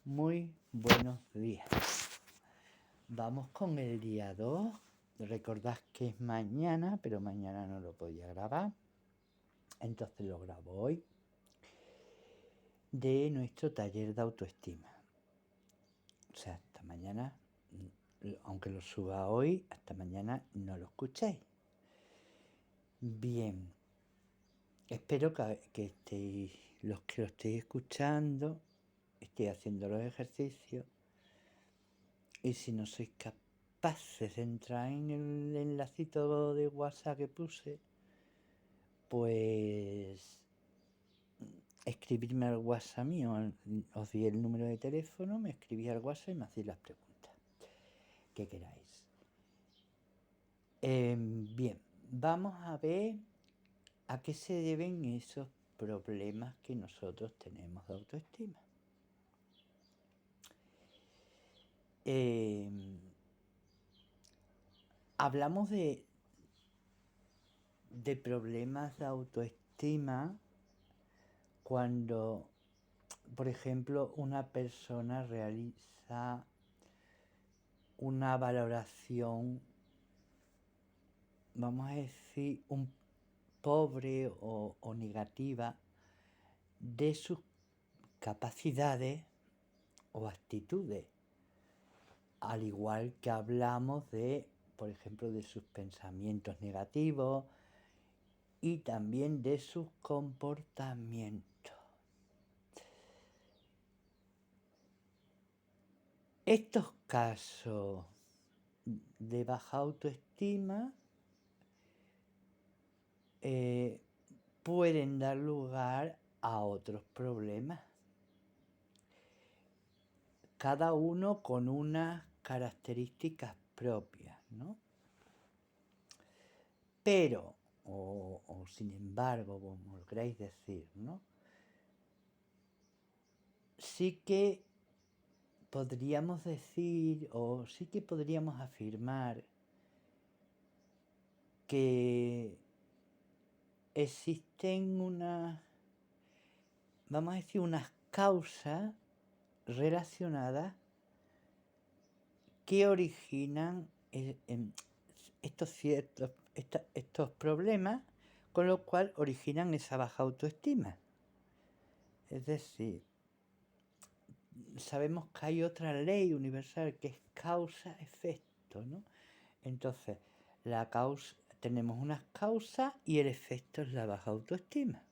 Muy buenos días. Vamos con el día 2. Recordad que es mañana, pero mañana no lo podía grabar. Entonces lo grabo hoy. De nuestro taller de autoestima. O sea, hasta mañana, aunque lo suba hoy, hasta mañana no lo escuchéis. Bien. Espero que los que lo estéis escuchando, estéis haciendo los ejercicios. Y si no sois capaces de entrar en el enlacito de WhatsApp que puse, pues escribirme al WhatsApp mío. Os di el número de teléfono, me escribís al WhatsApp y me hacéis las preguntas que queráis. Bien, vamos a ver a qué se deben esos problemas que nosotros tenemos de autoestima. Hablamos de problemas de autoestima cuando, por ejemplo, una persona realiza una valoración, vamos a decir, un pobre o negativa de sus capacidades o actitudes, al igual que hablamos de, por ejemplo, de sus pensamientos negativos y también de sus comportamientos. Estos casos de baja autoestima pueden dar lugar a otros problemas, cada uno con unas características propias, ¿no? Pero, o sin embargo, como lo queráis decir, ¿no? Sí que podríamos decir, o sí que podríamos afirmar que existen vamos a decir, unas causas relacionadas que originan estos problemas, con lo cual originan esa baja autoestima. Es decir, sabemos que hay otra ley universal que es causa-efecto, ¿no? Entonces, tenemos unas causas y el efecto es la baja autoestima.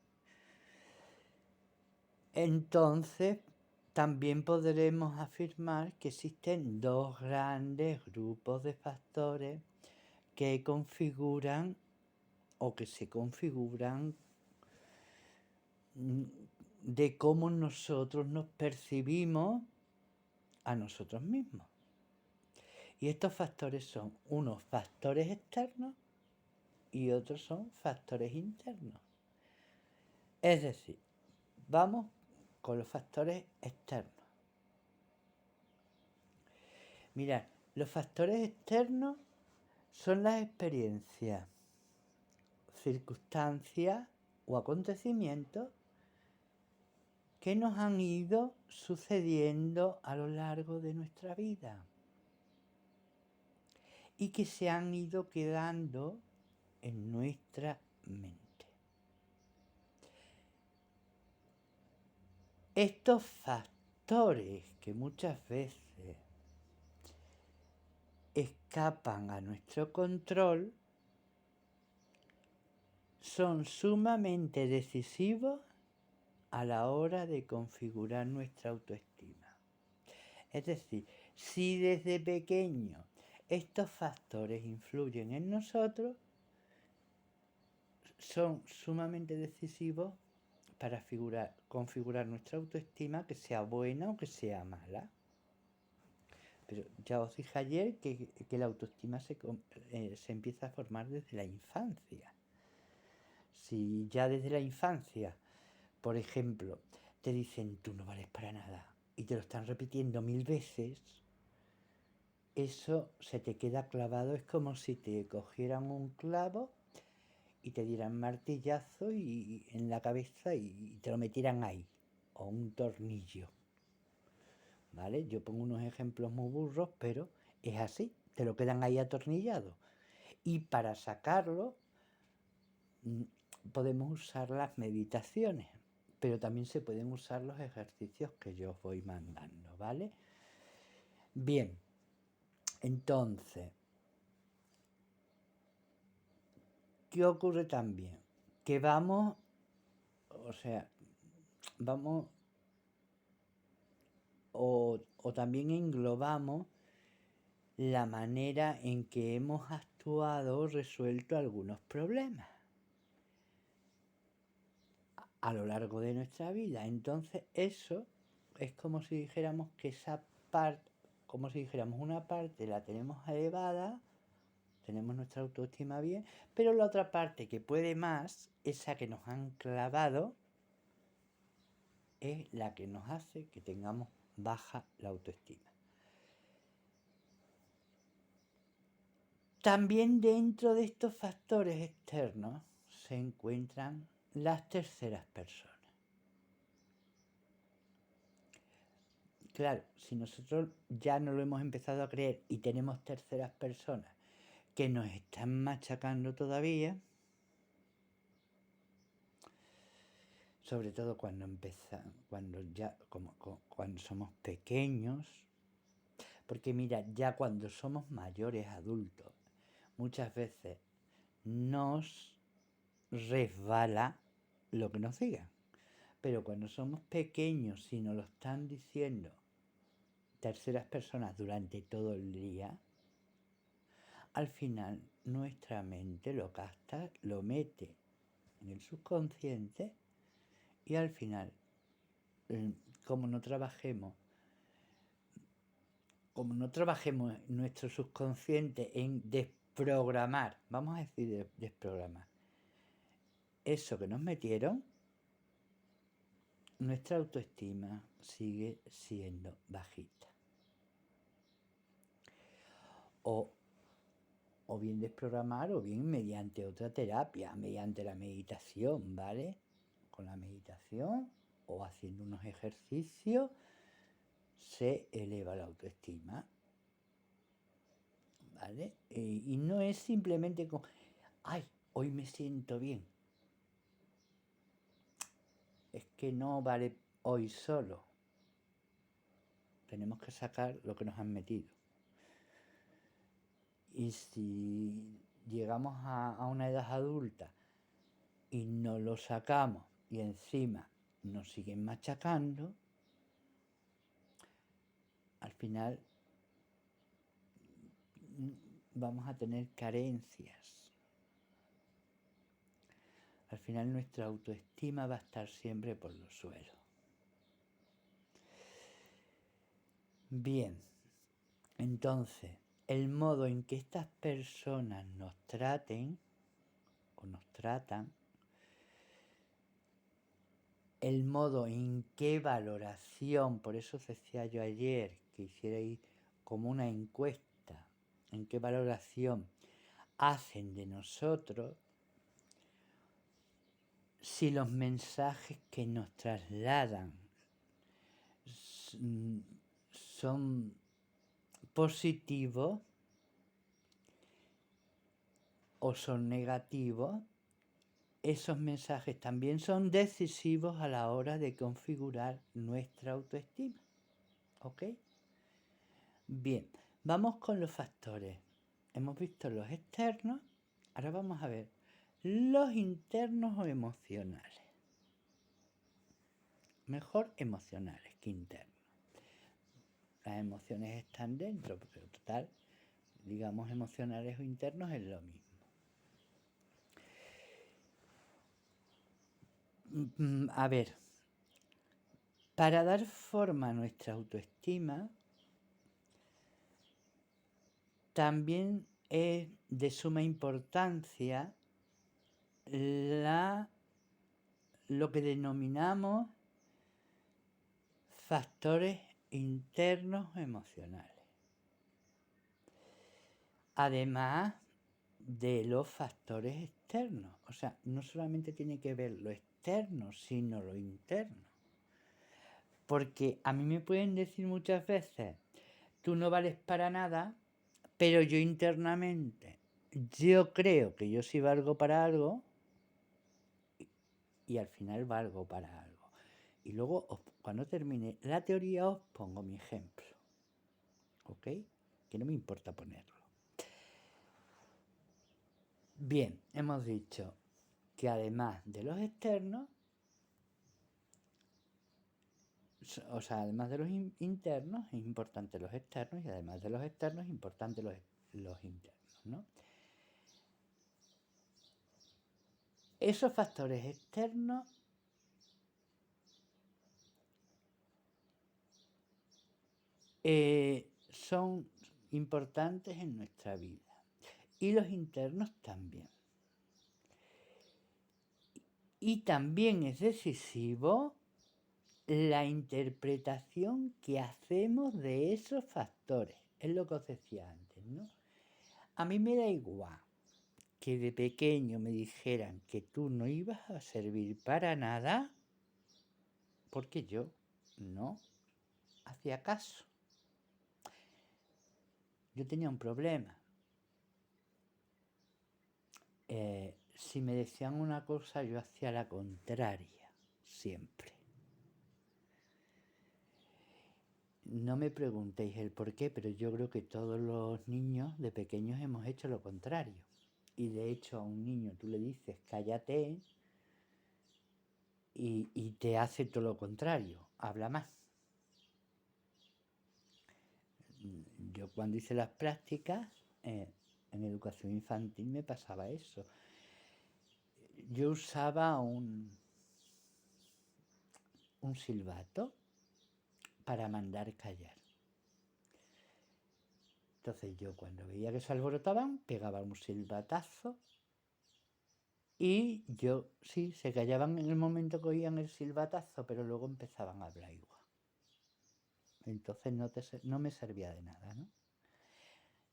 Entonces, también podremos afirmar que existen dos grandes grupos de factores que configuran o que se configuran de cómo nosotros nos percibimos a nosotros mismos. Y estos factores son unos factores externos y otros son factores internos. Es decir, vamos con los factores externos. Mirad, los factores externos son las experiencias, circunstancias o acontecimientos que nos han ido sucediendo a lo largo de nuestra vida y que se han ido quedando en nuestra mente. Estos factores que muchas veces escapan a nuestro control son sumamente decisivos a la hora de configurar nuestra autoestima. Es decir, si desde pequeño estos factores influyen en nosotros, son sumamente decisivos para configurar nuestra autoestima, que sea buena o que sea mala. Pero ya os dije ayer que la autoestima se empieza a formar desde la infancia. Si ya desde la infancia, por ejemplo, te dicen tú no vales para nada y te lo están repitiendo 1000 veces, eso se te queda clavado. Es como si te cogieran un clavo y te dieran martillazo en la cabeza y te lo metieran ahí, o un tornillo. ¿vale? Yo pongo unos ejemplos muy burros, pero es así, te lo quedan ahí atornillado. Y para sacarlo podemos usar las meditaciones, pero también se pueden usar los ejercicios que yo os voy mandando, ¿vale? Bien, entonces, ¿qué ocurre también? Que vamos, o sea, vamos, o también englobamos la manera en que hemos actuado o resuelto algunos problemas a lo largo de nuestra vida. Entonces eso es como si dijéramos que esa parte, como si dijéramos una parte la tenemos elevada, tenemos nuestra autoestima bien, pero la otra parte que puede más, esa que nos han clavado, es la que nos hace que tengamos baja la autoestima. También dentro de estos factores externos se encuentran las terceras personas. Claro, si nosotros ya no lo hemos empezado a creer y tenemos terceras personas que nos están machacando todavía, sobre todo cuando cuando somos pequeños, porque mira, ya cuando somos mayores adultos, muchas veces nos resbala lo que nos digan. Pero cuando somos pequeños, si nos lo están diciendo terceras personas durante todo el día, al final nuestra mente lo capta, lo mete en el subconsciente y al final, como no trabajemos nuestro subconsciente en desprogramar, vamos a decir desprogramar, eso que nos metieron, nuestra autoestima sigue siendo bajita. O bien desprogramar o bien mediante otra terapia, mediante la meditación, ¿vale? Con la meditación o haciendo unos ejercicios se eleva la autoestima, ¿vale? Y no es simplemente como, ay, hoy me siento bien. Es que no vale hoy solo. Tenemos que sacar lo que nos han metido. Y si llegamos a una edad adulta y no lo sacamos y encima nos siguen machacando, al final vamos a tener carencias. Al final nuestra autoestima va a estar siempre por los suelos. Bien, entonces, el modo en que estas personas nos traten o nos tratan, el modo en qué valoración, por eso os decía yo ayer que hicierais como una encuesta, en qué valoración hacen de nosotros, si los mensajes que nos trasladan son positivos o son negativos, esos mensajes también son decisivos a la hora de configurar nuestra autoestima. ¿Ok? Bien, vamos con los factores. Hemos visto los externos, ahora vamos a ver los internos o emocionales. Mejor emocionales que internos. Las emociones están dentro, pero total, digamos emocionales o internos es lo mismo. A ver, para dar forma a nuestra autoestima, también es de suma importancia lo que denominamos factores internos emocionales. Además de los factores externos. O sea, no solamente tiene que ver lo externo, sino lo interno. Porque a mí me pueden decir muchas veces, tú no vales para nada, pero yo internamente, yo creo que yo sí valgo para algo y al final valgo para algo. Y luego, cuando termine la teoría, os pongo mi ejemplo. ¿Ok? Que no me importa ponerlo. Bien, hemos dicho que además de los externos, o sea, además de los internos, es importante los externos, y además de los externos, es importante los internos, ¿no? Esos factores externos son importantes en nuestra vida, y los internos también. Y también es decisivo la interpretación que hacemos de esos factores. Es lo que os decía antes, ¿no? A mí me da igual que de pequeño me dijeran que tú no ibas a servir para nada, porque yo no hacía caso. Yo tenía un problema. Si me decían una cosa, yo hacía la contraria, siempre. No me preguntéis el por qué, pero yo creo que todos los niños de pequeños hemos hecho lo contrario. Y de hecho a un niño tú le dices cállate y te hace todo lo contrario, habla más. Yo cuando hice las prácticas en educación infantil me pasaba eso. Yo usaba un silbato para mandar callar. Entonces yo cuando veía que se alborotaban, pegaba un silbatazo y yo, sí, se callaban en el momento que oían el silbatazo, pero luego empezaban a hablar igual. Entonces no me servía de nada, ¿no?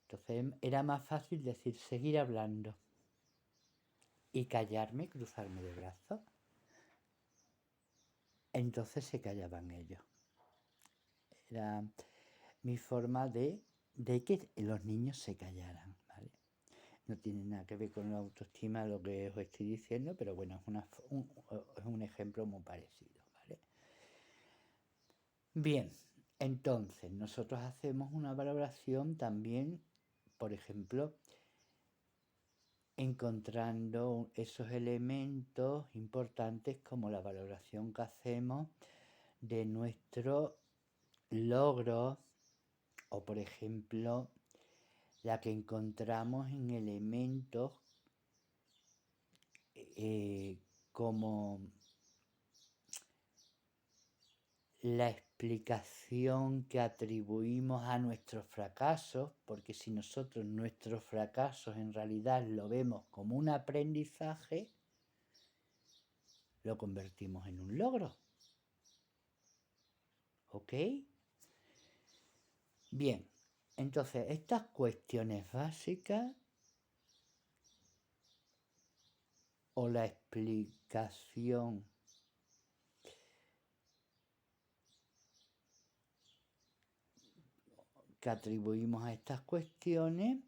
Entonces era más fácil decir, seguir hablando y callarme, cruzarme de brazos. Entonces se callaban ellos. Era mi forma de que los niños se callaran, ¿vale? No tiene nada que ver con la autoestima lo que os estoy diciendo, pero bueno, es un ejemplo muy parecido, ¿vale? Bien, entonces nosotros hacemos una valoración también, por ejemplo, encontrando esos elementos importantes como la valoración que hacemos de nuestro logro o, por ejemplo, la que encontramos en elementos como la explicación que atribuimos a nuestros fracasos, porque si nosotros nuestros fracasos en realidad lo vemos como un aprendizaje, lo convertimos en un logro. ¿Ok? Bien, entonces estas cuestiones básicas o la explicación que atribuimos a estas cuestiones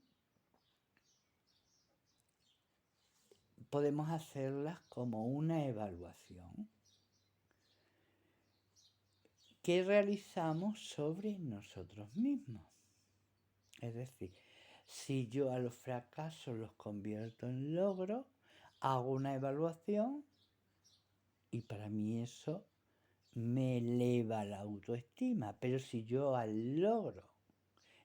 podemos hacerlas como una evaluación que realizamos sobre nosotros mismos. Es decir, si yo a los fracasos los convierto en logros, hago una evaluación y para mí eso me eleva la autoestima. Pero si yo al logro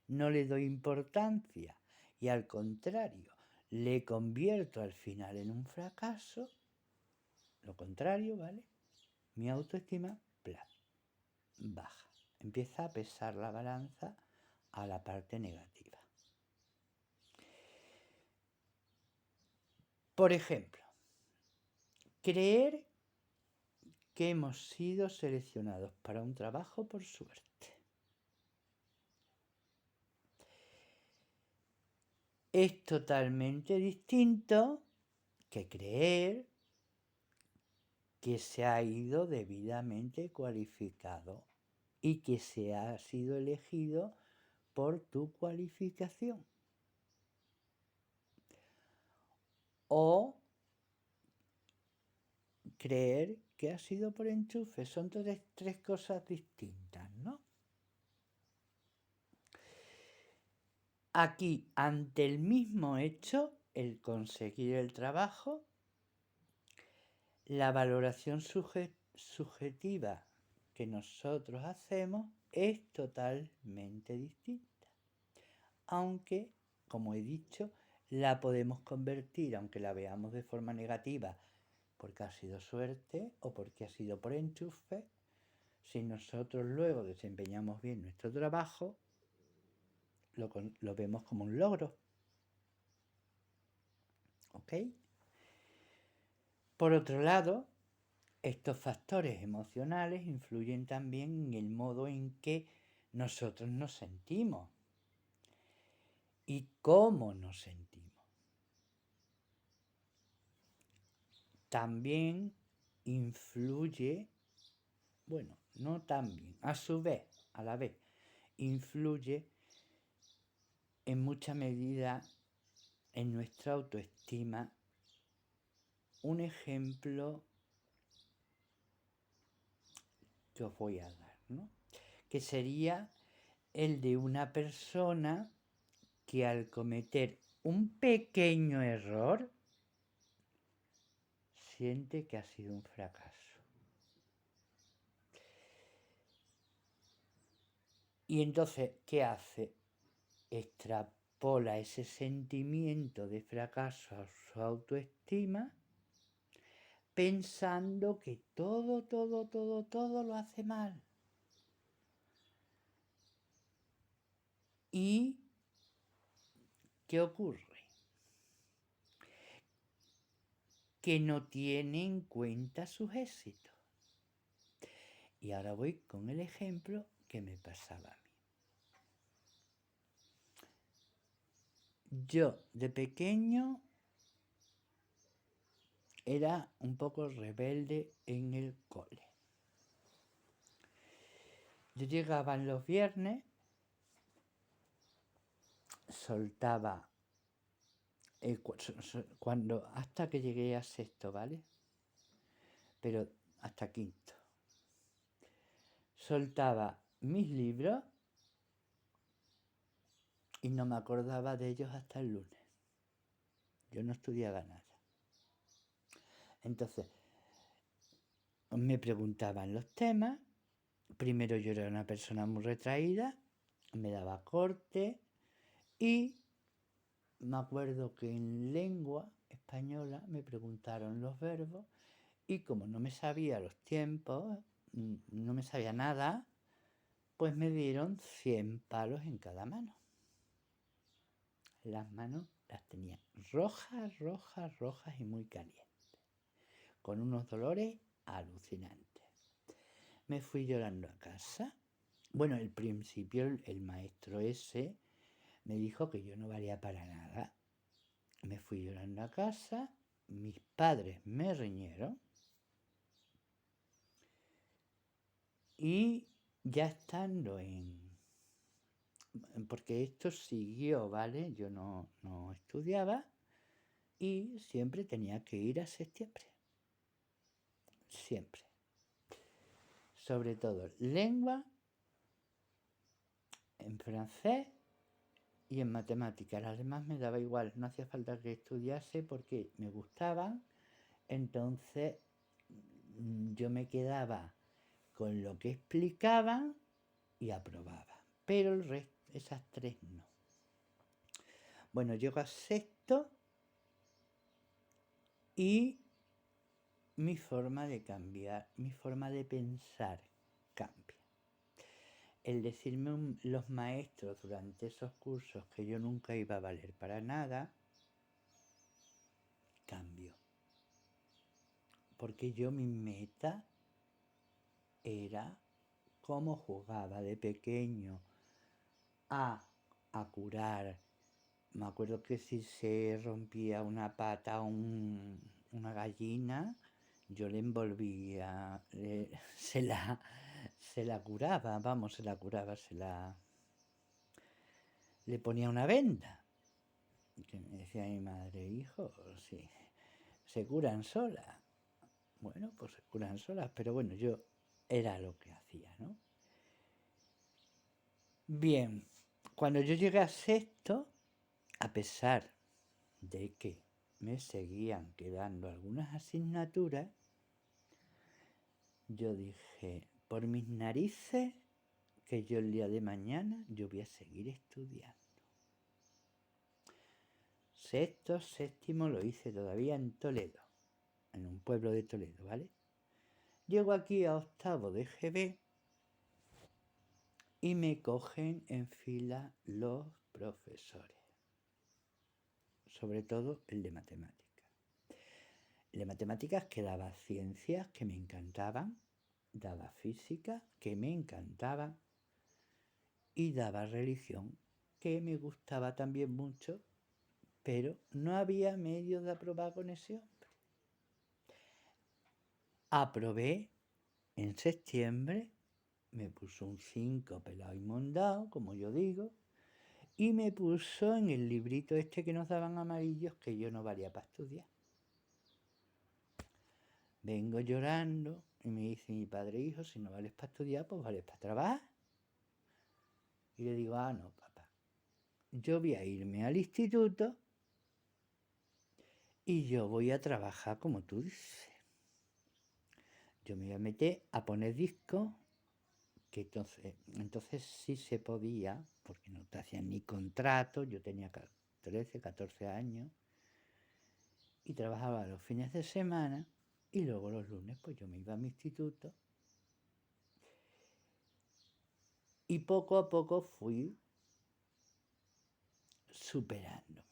no le doy importancia y al contrario le convierto al final en un fracaso, lo contrario, ¿vale? Mi autoestima baja. Empieza a pesar la balanza a la parte negativa. Por ejemplo, creer que hemos sido seleccionados para un trabajo por suerte. Es totalmente distinto que creer que se ha ido debidamente cualificado y que se ha sido elegido por tu cualificación. O creer que ha sido por enchufe. Son tres cosas distintas, ¿no? Aquí, ante el mismo hecho, el conseguir el trabajo, la valoración subjetiva que nosotros hacemos es totalmente distinta. Aunque, como he dicho, la podemos convertir, aunque la veamos de forma negativa, porque ha sido suerte o porque ha sido por enchufe. Si nosotros luego desempeñamos bien nuestro trabajo, lo vemos como un logro. ¿Ok? Por otro lado, estos factores emocionales influyen también en el modo en que nosotros nos sentimos y cómo nos sentimos. También influye, bueno, no también, a la vez, influye en mucha medida en nuestra autoestima. Un ejemplo que os voy a dar, ¿no? Que sería el de una persona que al cometer un pequeño error siente que ha sido un fracaso. Y entonces, ¿qué hace? Extrapola ese sentimiento de fracaso a su autoestima, pensando que todo lo hace mal. ¿Y qué ocurre? Que no tiene en cuenta sus éxitos. Y ahora voy con el ejemplo que me pasaba a mí. Yo de pequeño era un poco rebelde en el cole. Yo llegaba en los viernes, soltaba hasta que llegué a sexto, ¿vale? Pero hasta quinto. Soltaba mis libros y no me acordaba de ellos hasta el lunes. Yo no estudiaba nada. Entonces, me preguntaban los temas. Primero yo era una persona muy retraída, me daba corte y me acuerdo que en lengua española me preguntaron los verbos y como no me sabía los tiempos, no me sabía nada, pues me dieron 100 palos en cada mano. Las manos las tenía rojas y muy calientes, con unos dolores alucinantes. Me fui llorando a casa. Bueno, al principio el maestro ese me dijo que yo no valía para nada. Me fui llorando a casa, mis padres me riñeron y ya estando porque esto siguió, ¿vale? Yo no estudiaba y siempre tenía que ir a septiembre. Siempre. Sobre todo lengua, en francés y en matemáticas. Las demás me daba igual, no hacía falta que estudiase porque me gustaban. Entonces yo me quedaba con lo que explicaban y aprobaba. Pero el resto, esas tres no. Bueno, llego a sexto y mi forma de cambiar, mi forma de pensar cambia. El decirme los maestros durante esos cursos que yo nunca iba a valer para nada, cambió. Porque yo mi meta era cómo jugaba de pequeño a curar. Me acuerdo que si se rompía una pata una gallina, yo le envolvía, se se la curaba, le ponía una venda. Que me decía mi madre, hijo, sí, se curan solas. Bueno, pues se curan solas, pero bueno, yo era lo que hacía, ¿no? Bien, cuando yo llegué a sexto, a pesar de que me seguían quedando algunas asignaturas, yo dije, por mis narices, que yo el día de mañana yo voy a seguir estudiando. Sexto, séptimo lo hice todavía en Toledo, en un pueblo de Toledo, ¿vale? Llego aquí a octavo de GB y me cogen en fila los profesores, sobre todo el de matemáticas. El de matemáticas que daba ciencias que me encantaban, daba física que me encantaba y daba religión que me gustaba también mucho, pero no había medio de aprobar con ese hombre. Aprobé en septiembre, me puso un 5 pelado y mondado, como yo digo, y me puso en el librito este que nos daban amarillos que yo no valía para estudiar. Vengo llorando y me dice mi padre, hijo, si no vales para estudiar, pues vales para trabajar. Y le digo, no, papá, yo voy a irme al instituto y yo voy a trabajar como tú dices. Yo me voy a meter a poner discos, que entonces sí se podía, porque no te hacían ni contrato, yo tenía 13, 14 años, y trabajaba los fines de semana, y luego los lunes pues yo me iba a mi instituto, y poco a poco fui superándome.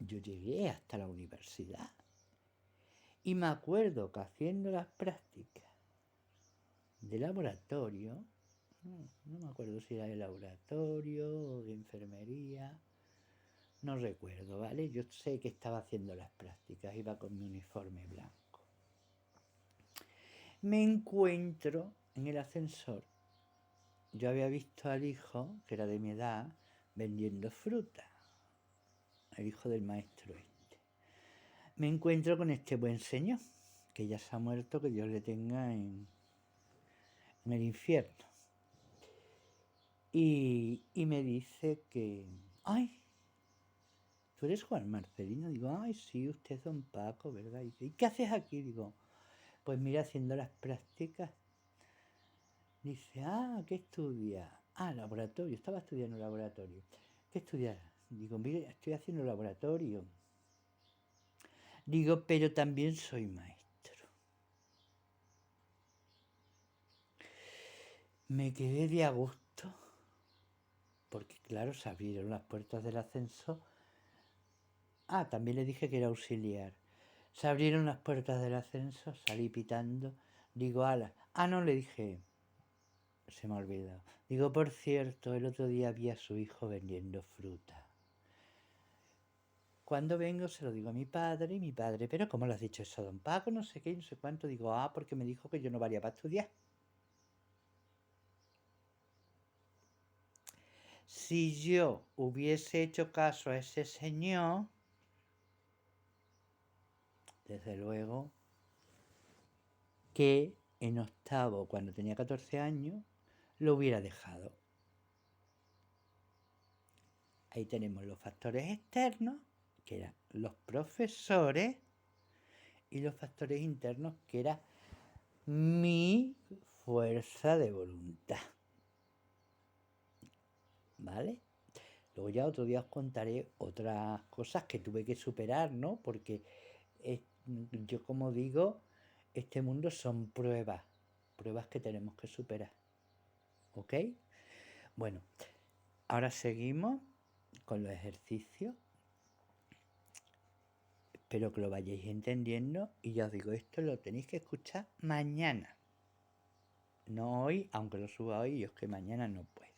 Yo llegué hasta la universidad, y me acuerdo que haciendo las prácticas de laboratorio, no me acuerdo si era de laboratorio o de enfermería, no recuerdo, ¿vale? Yo sé que estaba haciendo las prácticas, iba con mi uniforme blanco. Me encuentro en el ascensor. Yo había visto al hijo, que era de mi edad, vendiendo fruta, el hijo del maestro este. Me encuentro con este buen señor, que ya se ha muerto, que Dios le tenga en el infierno. Y me dice que, ay, ¿tú eres Juan Marcelino? Digo, ay, sí, usted es don Paco, ¿verdad? Y dice, ¿y qué haces aquí? Digo, pues mira, haciendo las prácticas. Dice, ¿qué estudia? Laboratorio, estaba estudiando laboratorio. ¿Qué estudias? Digo, mire, estoy haciendo laboratorio. Digo, pero también soy maestro. Me quedé de a gusto, porque claro, se abrieron las puertas del ascensor. También le dije que era auxiliar. Se abrieron las puertas del ascensor, salí pitando. Digo, ala. No, le dije, se me ha olvidado. Digo, por cierto, el otro día vi a su hijo vendiendo fruta. Cuando vengo se lo digo a mi padre, y mi padre, ¿pero cómo le has dicho eso a don Paco? No sé qué, no sé cuánto. Digo, porque me dijo que yo no valía para estudiar. Si yo hubiese hecho caso a ese señor, desde luego que en octavo, cuando tenía 14 años, lo hubiera dejado. Ahí tenemos los factores externos, que eran los profesores, y los factores internos, que era mi fuerza de voluntad. ¿Vale? Luego ya otro día os contaré otras cosas que tuve que superar, ¿no? Porque yo, como digo, este mundo son pruebas que tenemos que superar. ¿Ok? Bueno, ahora seguimos con los ejercicios. Espero que lo vayáis entendiendo, y ya os digo, esto lo tenéis que escuchar mañana. No hoy, aunque lo suba hoy, yo es que mañana no puedo.